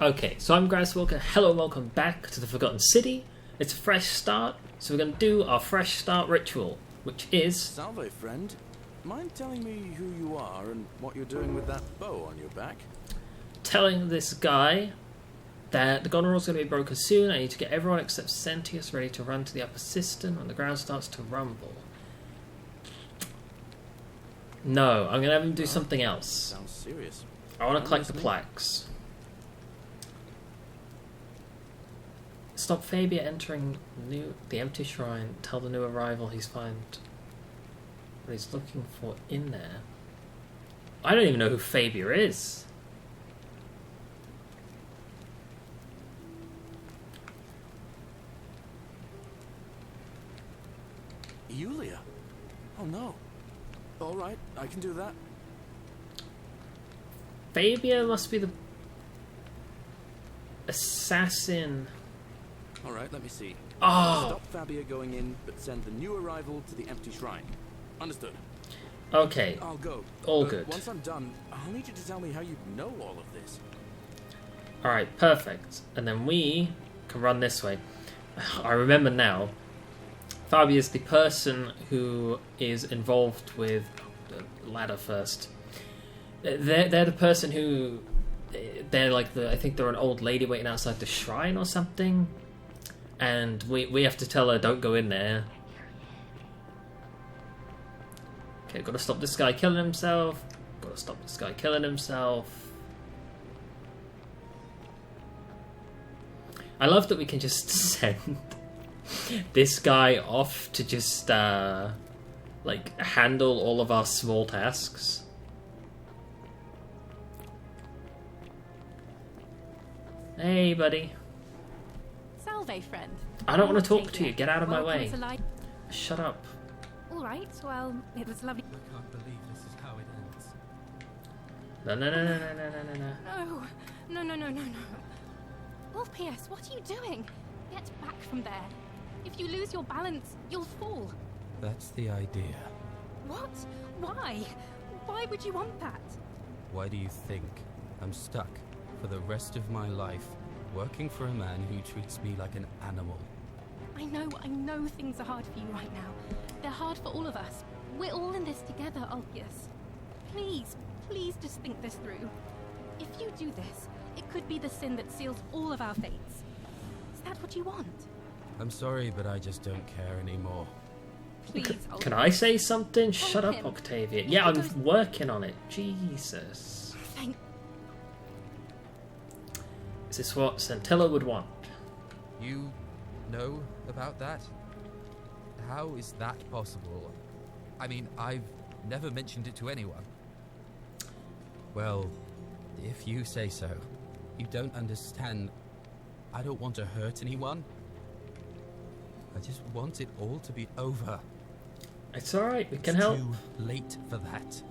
Okay, so I'm Grasswalker. Hello and welcome back to the Forgotten City. It's a fresh start, so we're going to do our fresh start ritual, which is... Salve, friend. Mind telling me who you are and what you're doing with that bow on your back? telling this guy that the golden rule's going to be broken soon. I need to get everyone except Sentius ready to run to the upper cistern when the ground starts to rumble. No, I'm going to have him do something else. Sounds serious. I want to collect the plaques. Stop Fabia entering the empty shrine. Tell the new arrival he's found what he's looking for in there. I don't even know who Fabia is. Yulia? Oh no. Alright, I can do that. Fabia must be the assassin. Alright, let me see. Oh! Stop Fabia going in, but send the new arrival to the empty shrine. Understood. Okay. I'll go. All But good. once I'm done, I'll need you to tell me how you know all of this. Alright, perfect. And then we can run this way. I remember now. Fabia is the person who is involved with the ladder first. They're the person who they're like I think they're an old lady waiting outside the shrine or something, and we have to tell her don't go in there. Okay, gotta stop this guy killing himself. Gotta stop this guy killing himself. I love that we can just send this guy off to just like handle all of our small tasks. Hey, buddy. Salve, friend. I don't want to talk to you. Get out of my way. Welcome to Shut up. All right. Well, it was lovely. I can't believe this is how it ends. No, no, no, no, no, no, no, no, no. No. Wolf P.S., what are you doing? Get back from there. If you lose your balance, you'll fall. That's the idea. What? Why? Why would you want that? Why do you think I'm stuck for the rest of my life working for a man who treats me like an animal? I know things are hard for you right now. They're hard for all of us. We're all in this together, Ulpius. Please just think this through. If you do this, it could be the sin that seals all of our fates. Is that what you want? I'm sorry, but I just don't care anymore. Please, Ulpius. Can I say something? Shut up, him. Octavia. Yeah, I'm working on it. Jesus. Thank. Is this what Centilla would want? You know about that? How is that possible? I mean, I've never mentioned it to anyone. Well, if you say so. You don't understand. I don't want to hurt anyone. I just want it all to be over. It's alright, we can It's help. too late for that.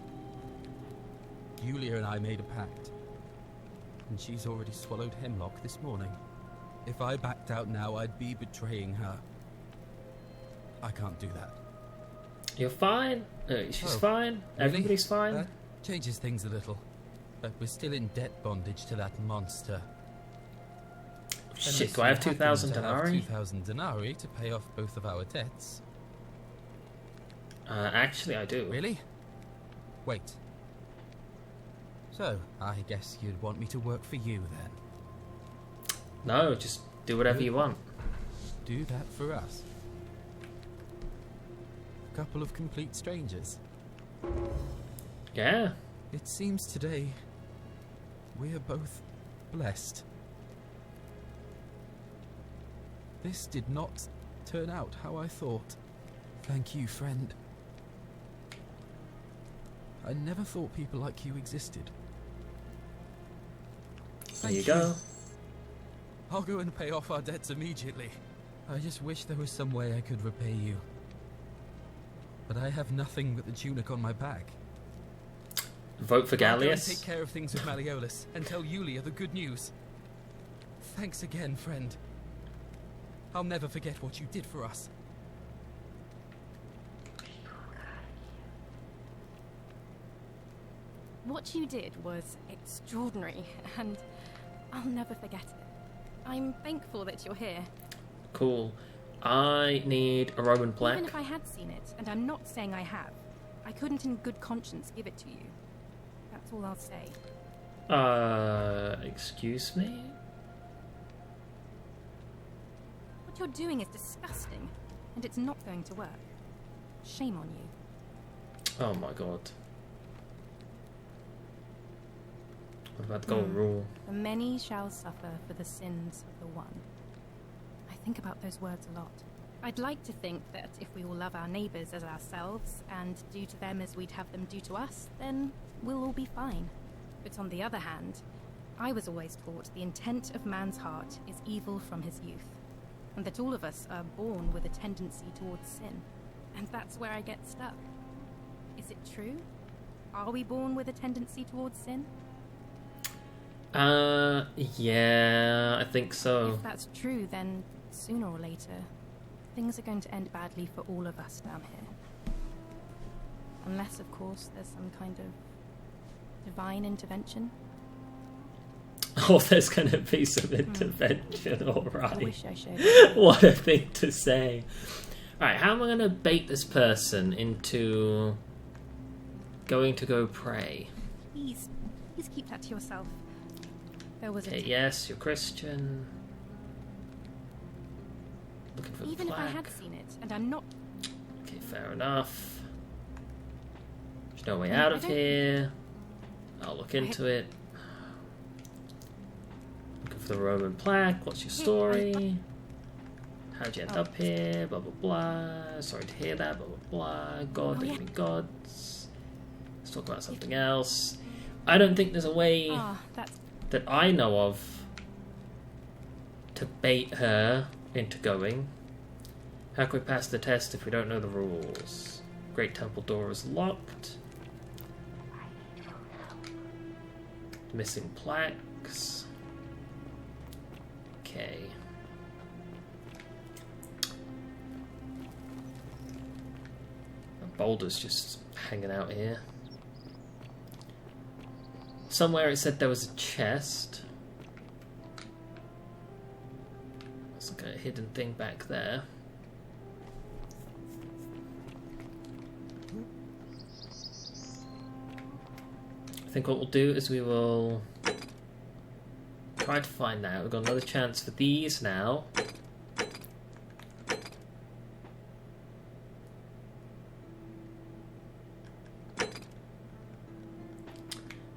Yulia and I made a pact, and she's already swallowed hemlock this morning. If I backed out now, I'd be betraying her. I can't do that. You're fine. She's Oh, fine. Really? Everybody's fine. That changes things a little. But we're still in debt bondage to that monster. Shit, do I have 2,000 denarii? 2,000 denarii to pay off both of our debts. Actually, I do. Really? Wait. So, I guess you'd want me to work for you then. No, just do whatever you want. Do that for us. A couple of complete strangers. Yeah. It seems today we are both blessed. This did not turn out how I thought. Thank you, friend. I never thought people like you existed. There you go. I'll go and pay off our debts immediately. I just wish there was some way I could repay you. But I have nothing but the tunic on my back. Vote for I'll go and Gallius. take care of things with Malleolus and tell Yulia the good news. Thanks again, friend. I'll never forget what you did for us. What you did was extraordinary, and I'll never forget it. I'm thankful that you're here. Cool. I need a Roman plaque. Even if I had seen it, and I'm not saying I have, I couldn't in good conscience give it to you. That's all I'll say. Excuse me? What you're doing is disgusting, and it's not going to work. Shame on you. Oh my god. What about the golden rule? The many shall suffer for the sins of the one. I think about those words a lot. I'd like to think that if we all love our neighbours as ourselves, and do to them as we'd have them do to us, then we'll all be fine. But on the other hand, I was always taught the intent of man's heart is evil from his youth, and that all of us are born with a tendency towards sin. And that's where I get stuck. Is it true? Are we born with a tendency towards sin? Yeah, I think so. If that's true, then sooner or later, things are going to end badly for all of us down here. Unless, of course, there's some kind of divine intervention. Oh, there's going to be some intervention, I alright. wish I showed. What a thing to say. Alright, how am I going to bait this person into going to go pray? Please keep that to yourself. There was Okay, a yes, you're Christian. Looking for the even if I plaque. had seen it, and I'm not. Okay, fair enough. There's no way No, out I of don't- here. I'll look into it. Looking for the Roman plaque. What's your story? How'd you end up here? Blah blah blah. Sorry to hear that. Blah blah blah. God, Oh, yeah. give me gods. Let's talk about something else. I don't think there's a way That's that I know of to bait her into going. How can we pass the test if we don't know the rules? Great temple door is locked. Missing plaques. Okay. A boulder's just hanging out here. Somewhere it said there was a chest. There's like a hidden thing back there. I think what we'll do is we will try to find that. We've got another chance for these now.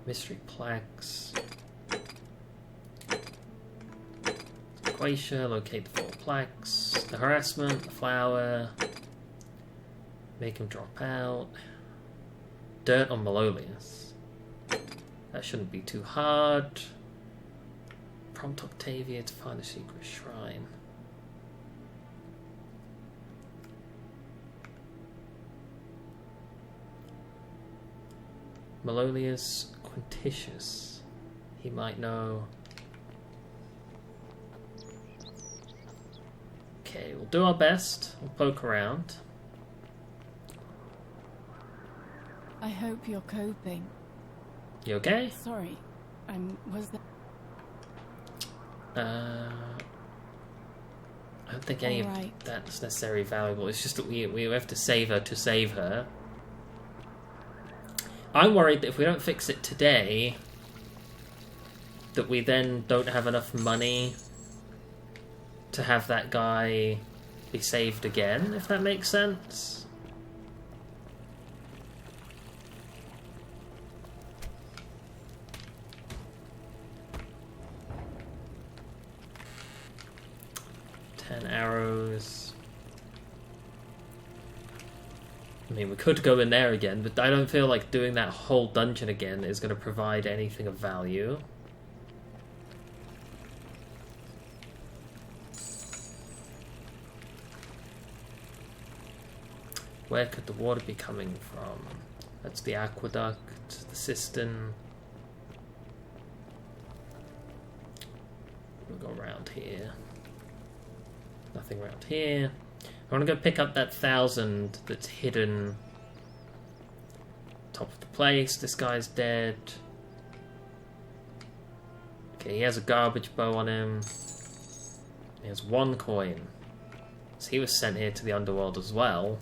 Mystery plaques. Equatia, locate the 4 plaques. The harassment, the flower. Make him drop out. Dirt on Malolius. That shouldn't be too hard. Prompt Octavia to find a secret shrine. Malolius Quintitius. He might know. Okay, we'll do our best. We'll poke around. I hope you're coping. You okay? Sorry, was there... I don't think any Alright. of that's necessarily valuable. It's just that we have to save her to save her. I'm worried that if we don't fix it today, that we then don't have enough money to have that guy be saved again, if that makes sense. Arrows. I mean, we could go in there again, but I don't feel like doing that whole dungeon again is going to provide anything of value. Where could the water be coming from? That's the aqueduct, the cistern. We'll go around here. Nothing around here. I want to go pick up that 1,000 that's hidden top of the place. This guy's dead. Okay, he has a garbage bow on him. He has 1 coin. So he was sent here to the underworld as well.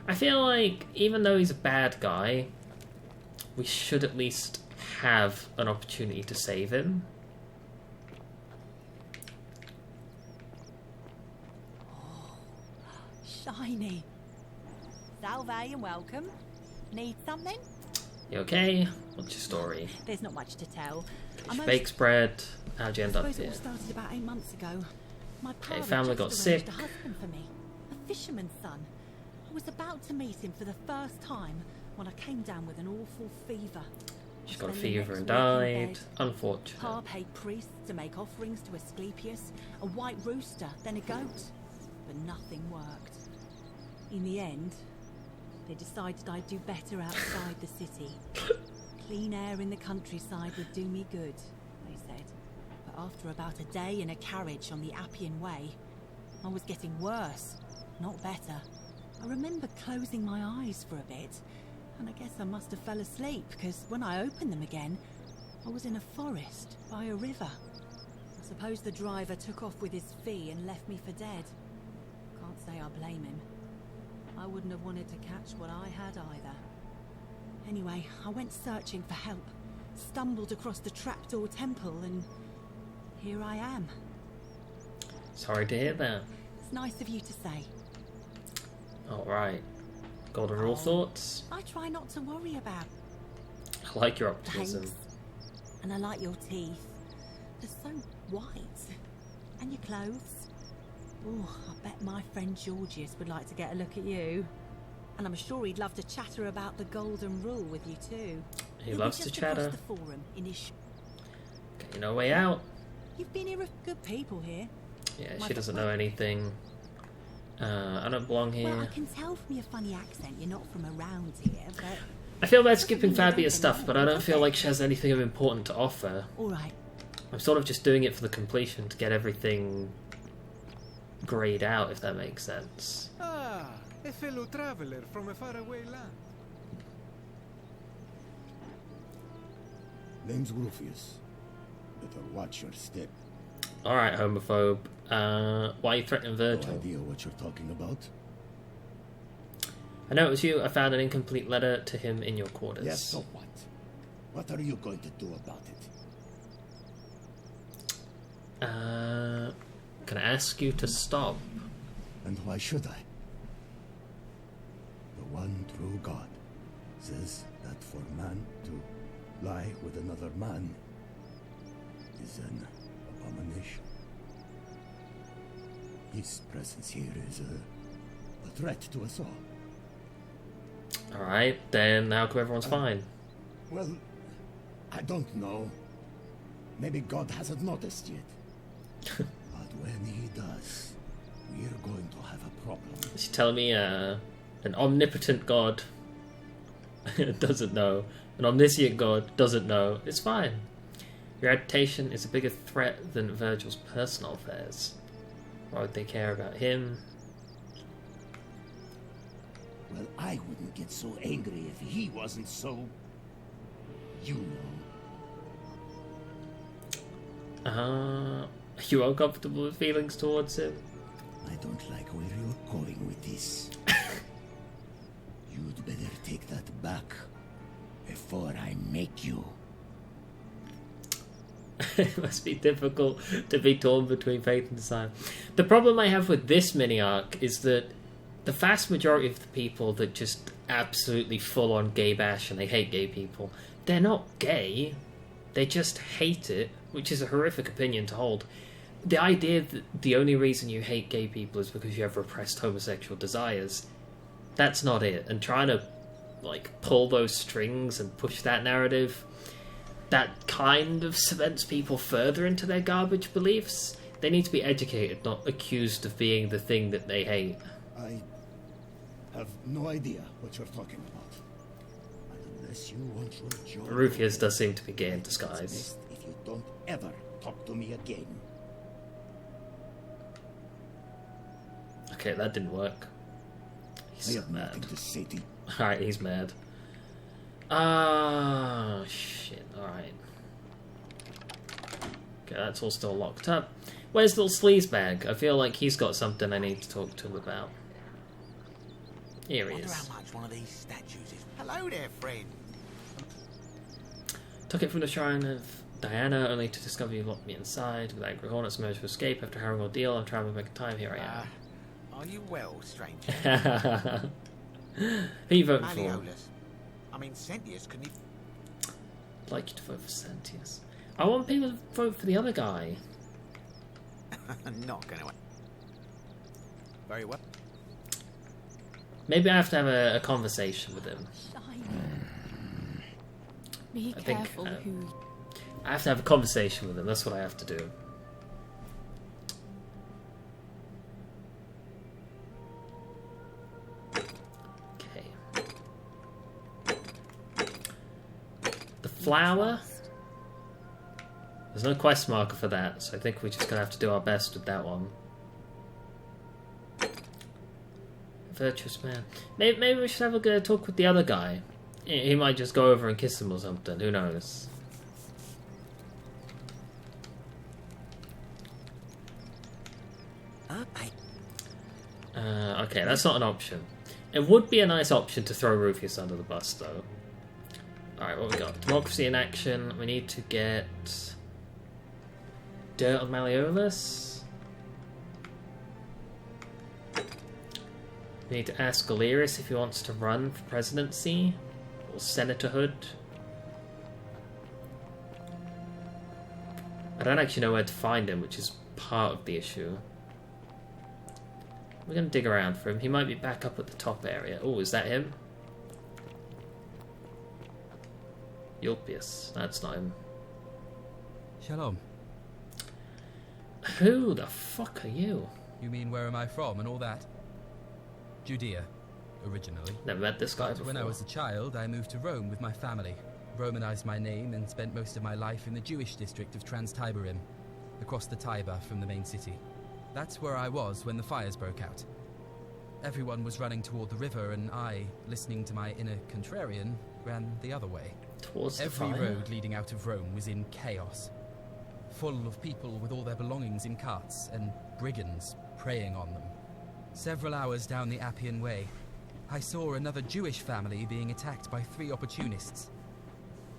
I feel like, even though he's a bad guy, we should at least have an opportunity to save him. Shiny. Salve and welcome. Need something? You okay? What's your story? There's not much to tell. Your baked bread. How'd you end up I suppose it here? all started about 8 months ago. My Okay, parent family got just arranged sick. a husband for me, a fisherman's son. I was about to meet him for the first time when I came down with an awful fever. She got a Spent the fever next and week in died. bed. Unfortunate. Pa paid priests to make offerings to Asclepius, a white rooster, then a goat. But nothing worked. In the end, they decided I'd do better outside the city. Clean air in the countryside would do me good, they said. But after about a day in a carriage on the Appian Way, I was getting worse, not better. I remember closing my eyes for a bit, and I guess I must have fell asleep, because when I opened them again, I was in a forest by a river. I suppose the driver took off with his fee and left me for dead. Can't say I blame him. I wouldn't have wanted to catch what I had either. Anyway, I went searching for help, stumbled across the trapdoor temple, and here I am. Sorry to hear that. It's nice of you to say. Alright. Golden rule thoughts? I try not to worry about. I like your optimism. Thanks. And I like your teeth. They're so white. And your clothes. Oh, I bet my friend Georgius would like to get a look at you. And I'm sure he'd love to chatter about the golden rule with you too. He He'll loves be to just across chatter. the forum in his Okay, no way out. You've been here with good people here. Yeah, she doesn't know anything. I don't belong here. Well, I can tell from your funny accent you're not from around here, but... I feel bad skipping Fabia's stuff, but I don't feel like she has anything of important to offer. Alright. I'm sort of just doing it for the completion to get everything grayed out, if that makes sense. Ah, a fellow traveler from a faraway land. Name's Rufius. Better watch your step. Alright, homophobe. Why are you threatening No Virgil? idea what you're talking about? I know it was you. I found an incomplete letter to him in your quarters. Yes, so what? What are you going to do about it? Can I ask you to stop? And why should I? The one true God says that for man to lie with another man is an abomination. His presence here is a threat to us all. Alright, then how come everyone's fine? Well, I don't know. Maybe God hasn't noticed yet. But when he does, we're going to have a problem. Is he telling me an omnipotent God doesn't know? An omniscient God doesn't know? It's fine. Your reputation is a bigger threat than Virgil's personal affairs. Why would they care about him? Well, I wouldn't get so angry if he wasn't so... you know. Are you uncomfortable with feelings towards him? I don't like where you're going with this. You'd better take that back before I make you. It must be difficult to be torn between faith and desire. The problem I have with this mini-arc is that the vast majority of the people that just absolutely full-on gay bash and they hate gay people, they're not gay. They just hate it, which is a horrific opinion to hold. The idea that the only reason you hate gay people is because you have repressed homosexual desires, that's not it. And trying to, pull those strings and push that narrative, that kind of cements people further into their garbage beliefs. They need to be educated, not accused of being the thing that they hate. I have no idea what you're talking about. And unless you want your job... Rufius does seem to be gay in it's disguise. best if you don't ever talk to me again. Okay, that didn't work. He's I so have mad. nothing to say to you. Alright, he's mad. Ah, shit. Alright. Okay, that's all still locked up. Where's little Sleazebag? I feel like he's got something I need to talk to him about. Here he Wonder is. how much one of these statues is. Hello there, friend. Took it from the shrine of Diana, only to discover you locked me inside. With angry hornets managed to escape after a harrowing ordeal. I'm traveling back in time. Here I Are you well, stranger? am. Who you voting for? Malleolus. I mean, Sentius, can you... I'd like you to vote for Sentius. I want people to vote for the other guy. Not gonna... Very well. Maybe I have to have a conversation with him. Be I think, careful who. I have to have a conversation with him. That's what I have to do. Okay. The flower. There's no quest marker for that, so I think we're just gonna have to do our best with that one. Virtuous man. Maybe we should have a good talk with the other guy. He might just go over and kiss him or something. Who knows? Okay, that's not an option. It would be a nice option to throw Rufus under the bus, though. Alright, what we got? Democracy in action. We need to get dirt on Malleolus. We need to ask Galerius if he wants to run for presidency or senatorhood. I don't actually know where to find him, which is part of the issue. We're going to dig around for him. He might be back up at the top area. Oh, is that him? Ulpius. That's not him. Shalom. Who the fuck are you? You mean where am I from and all that? Judea, originally. Never met this guy But before. when I was a child, I moved to Rome with my family, Romanized my name, and spent most of my life in the Jewish district of Trans-Tiberim, across the Tiber from the main city. That's where I was when the fires broke out. Everyone was running toward the river, and I, listening to my inner contrarian, ran the other way. Towards the Every fire? road leading out of Rome was in chaos, full of people with all their belongings in carts, and brigands preying on them. Several hours down the Appian Way, I saw another Jewish family being attacked by 3 opportunists.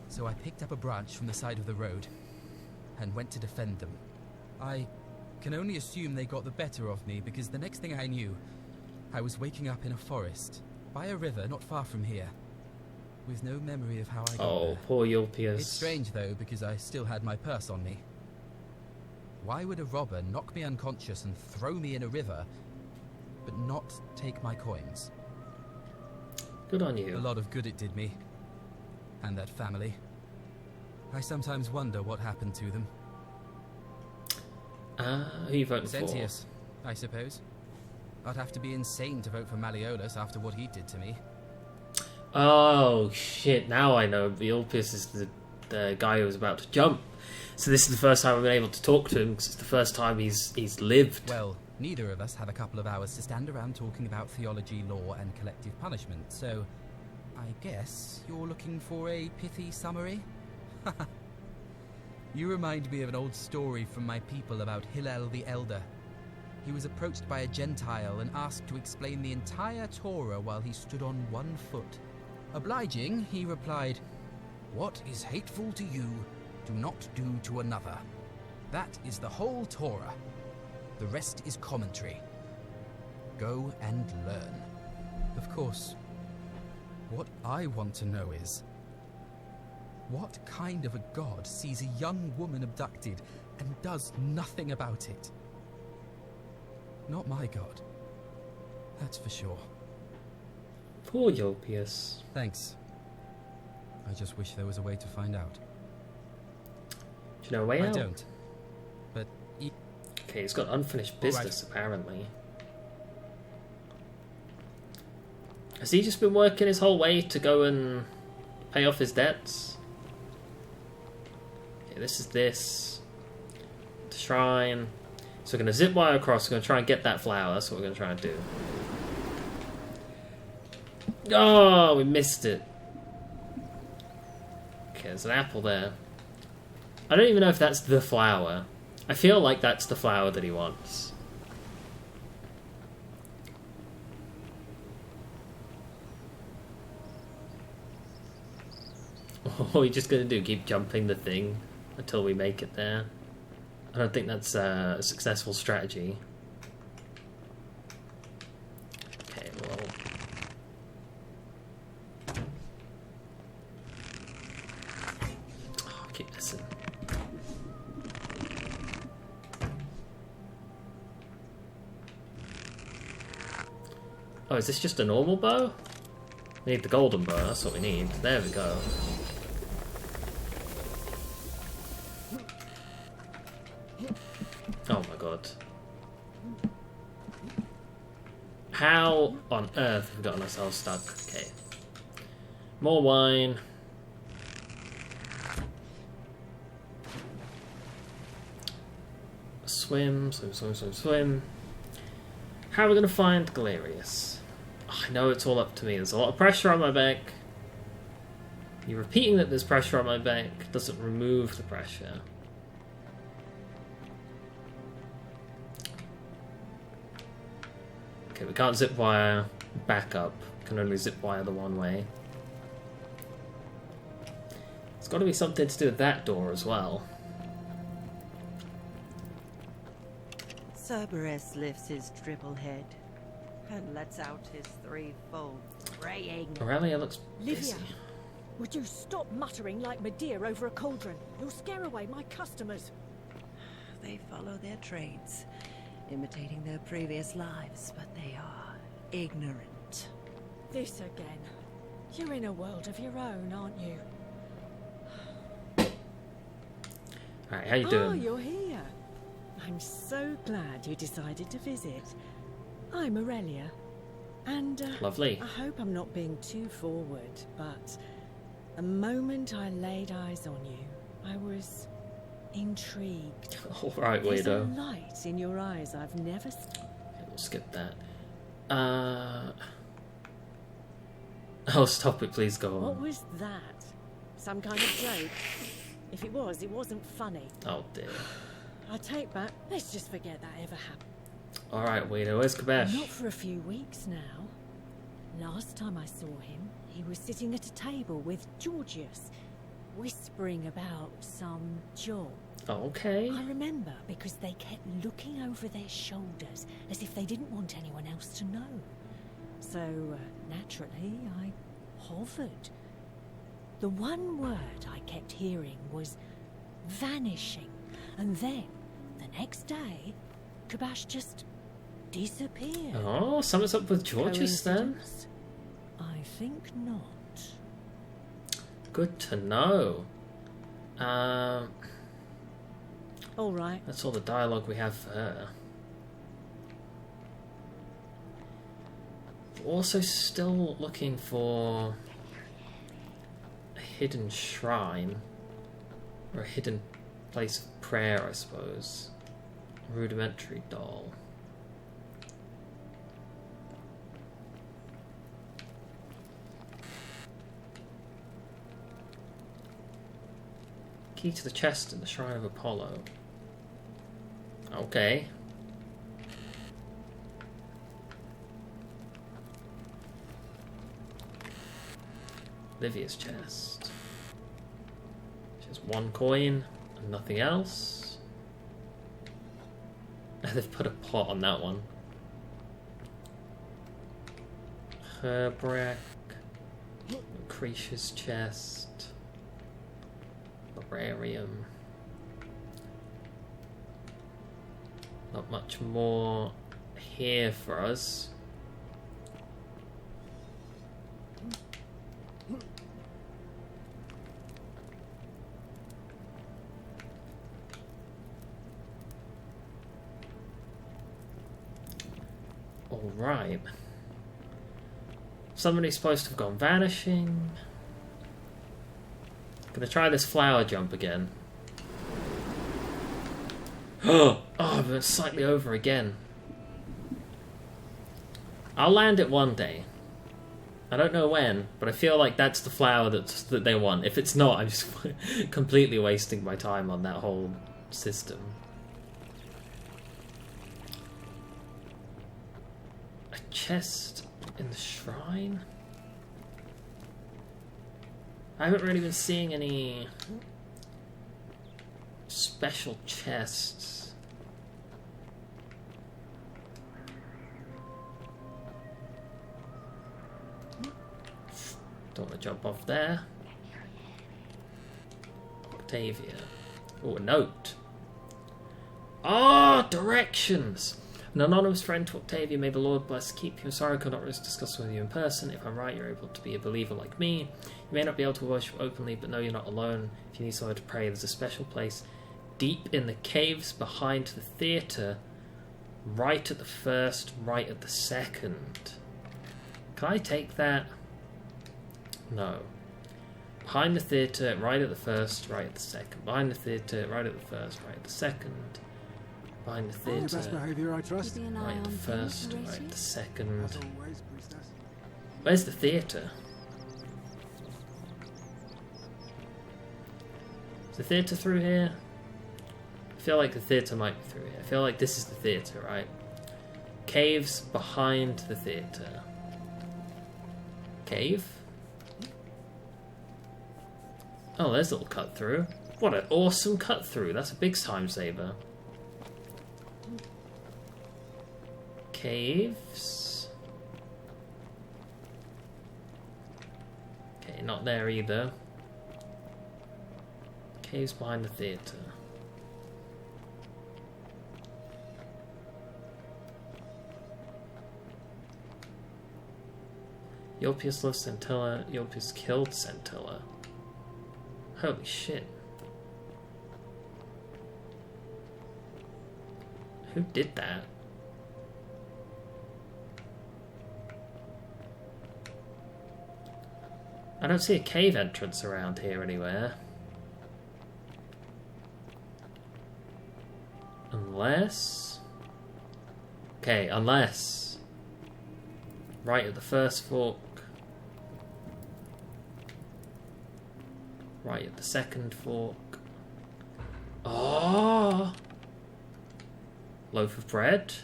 So I picked up a branch from the side of the road and went to defend them. I can only assume they got the better of me, because the next thing I knew, I was waking up in a forest, by a river not far from here, with no memory of how I got there. Poor Ulpius. It's strange though, because I still had my purse on me. Why would a robber knock me unconscious and throw me in a river, but not take my coins? Good on you. A lot of good it did me. And that family. I sometimes wonder what happened to them. Who you voting Sentius, I suppose. I'd have to be insane to vote for Malleolus after what he did to me. for? Oh, shit. Now I know. The Ulpius is the guy who was about to jump. So this is the first time I've been able to talk to him, because it's the first time he's lived. Well, neither of us have a couple of hours to stand around talking about theology, law, and collective punishment, so I guess you're looking for a pithy summary? You remind me of an old story from my people about Hillel the Elder. He was approached by a Gentile and asked to explain the entire Torah while he stood on one foot. Obliging, he replied, "What is hateful to you, do not do to another. That is the whole Torah. The rest is commentary. Go and learn." Of course, what I want to know is, what kind of a god sees a young woman abducted and does nothing about it? Not my god. That's for sure. Poor Ulpius. Thanks. I just wish there was a way to find out. Do you know a way I out? don't. But Okay, he's got unfinished business, apparently. Has he just been working his whole way to go and pay off his debts? Okay, this is this. The shrine. So we're going to zip wire across, we're going to try and get that flower, that's what we're going to try and do. Oh, we missed it. Okay, there's an apple there. I don't even know if that's the flower. I feel like that's the flower that he wants. What are we just going to do? Keep jumping the thing until we make it there? I don't think that's a successful strategy. Okay, well... Oh, keep this in. Oh, is this just a normal bow? We need the golden bow, that's what we need. There we go. Oh my god. How on earth have we gotten ourselves stuck? Okay. More wine. Swim, swim, swim, swim, swim. How are we going to find Galerius? Oh, I know it's all up to me. There's a lot of pressure on my back. You repeating that there's pressure on my back doesn't remove the pressure. Okay, we can't zip wire back up. Can only zip wire the one way. It's got to be something to do with that door as well. Cerberus lifts his triple head and lets out his threefold braying. Aurelia looks Livia, busy. would you stop muttering like Medea over a cauldron? You'll scare away my customers. They follow their trades, imitating their previous lives, but they are ignorant. This again. You're in a world of your own, aren't you? Alright, how you Oh, doing? you're here. I'm so glad you decided to visit. I'm Aurelia, and Lovely. I hope I'm not being too forward, but the moment I laid eyes on you, I was intrigued. Alright, There's a weirdo. light in your eyes I've never Okay, we'll skip that. Oh, stop it, please go What on. was that? Some kind of joke? If it was, it wasn't funny. Oh dear. I take back. Let's just forget that ever happened. Alright, weirdo, where's Kabesh? Not for a few weeks now. Last time I saw him, he was sitting at a table with Georgius, whispering about some job. Okay. I remember because they kept looking over their shoulders as if they didn't want anyone else to know. So, naturally, I hovered. The one word I kept hearing was vanishing, and then, the next day, Kabash just disappeared. Oh, something's up with Georgius then. Coincidence? I think not. Good to know. All right. That's all the dialogue we have for her. Also still looking for a hidden shrine. Or a hidden place of prayer, I suppose. A rudimentary doll. Key to the chest in the Shrine of Apollo. Okay. Livia's chest. Just one coin and nothing else. They've put a pot on that one. Herbrick. Lucretia's chest. Librarium. Not much more here for us. Alright. Somebody's supposed to have gone vanishing. Gonna try this flower jump again. Oh, I went slightly over again. I'll land it one day. I don't know when, but I feel like that's the flower that they want. If it's not, I'm just completely wasting my time on that whole system. chest in the shrine? I haven't really been seeing any special chests. Don't want to jump off there. Octavia. Oh, a note. Ah, directions! An anonymous friend to Octavia, may the Lord bless keep you. I'm sorry I could not really discuss with you in person. If I'm right, you're able to be a believer like me. You may not be able to worship openly, but know you're not alone. If you need somewhere to pray, there's a special place deep in the caves behind the theatre. Right at the first, right at the second. Can I take that? No. Behind the theatre, right at the first, right at the second. Behind the theatre, right at the first, right at the second. Behind the theatre, Best behavior, I trust. right at the first, right at the second. Where's the theatre? Is the theatre through here? I feel like the theatre might be through here. I feel like this is the theatre, right? Caves behind the theatre. Cave? Oh, there's a little cut through. What an awesome cut through. That's a big time saver. Caves. Okay, not there either. Caves behind the theatre. Ulpius loves Centilla. Ulpius killed Centilla. Holy shit. Who did that? I don't see a cave entrance around here anywhere. Unless... Okay, unless... Right at the first fork. Right at the second fork. Oh! Loaf of bread.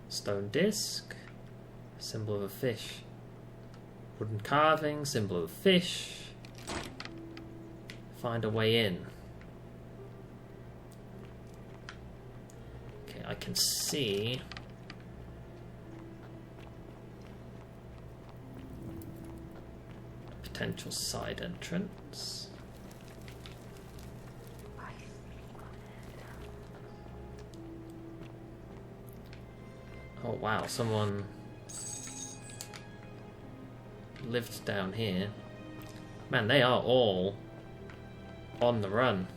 Stone disc. Symbol of a fish. Wooden carving. Symbol of a fish. Find a way in. Okay, I can see... potential side entrance. Oh wow, someone lived down here. Man, they are all on the run.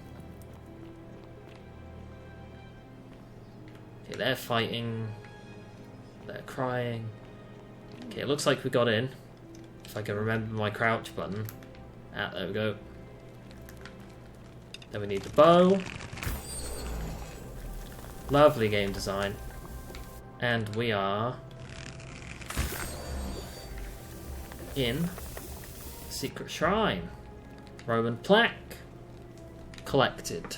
Okay, they're fighting. They're crying. Okay, it looks like we got in. If I can remember my crouch button. Ah, there we go. Then we need the bow. Lovely game design. And we are in Secret Shrine. Roman plaque. Collected.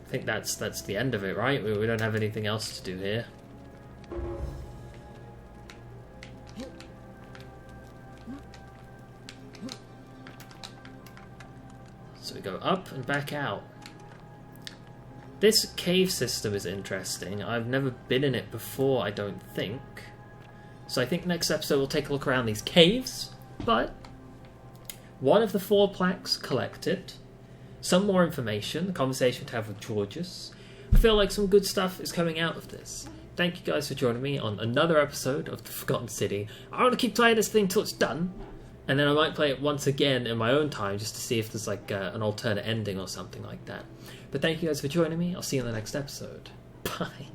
I think that's the end of it, right? We don't have anything else to do here. So we go up and back out. This cave system is interesting. I've never been in it before, I don't think. So I think next episode we'll take a look around these caves. But one of the 4 plaques collected. Some more information, the conversation to have with Georges. I feel like some good stuff is coming out of this. Thank you guys for joining me on another episode of The Forgotten City. I want to keep playing this thing till it's done, and then I might play it once again in my own time just to see if there's like an alternate ending or something like that. But thank you guys for joining me. I'll see you in the next episode. Bye.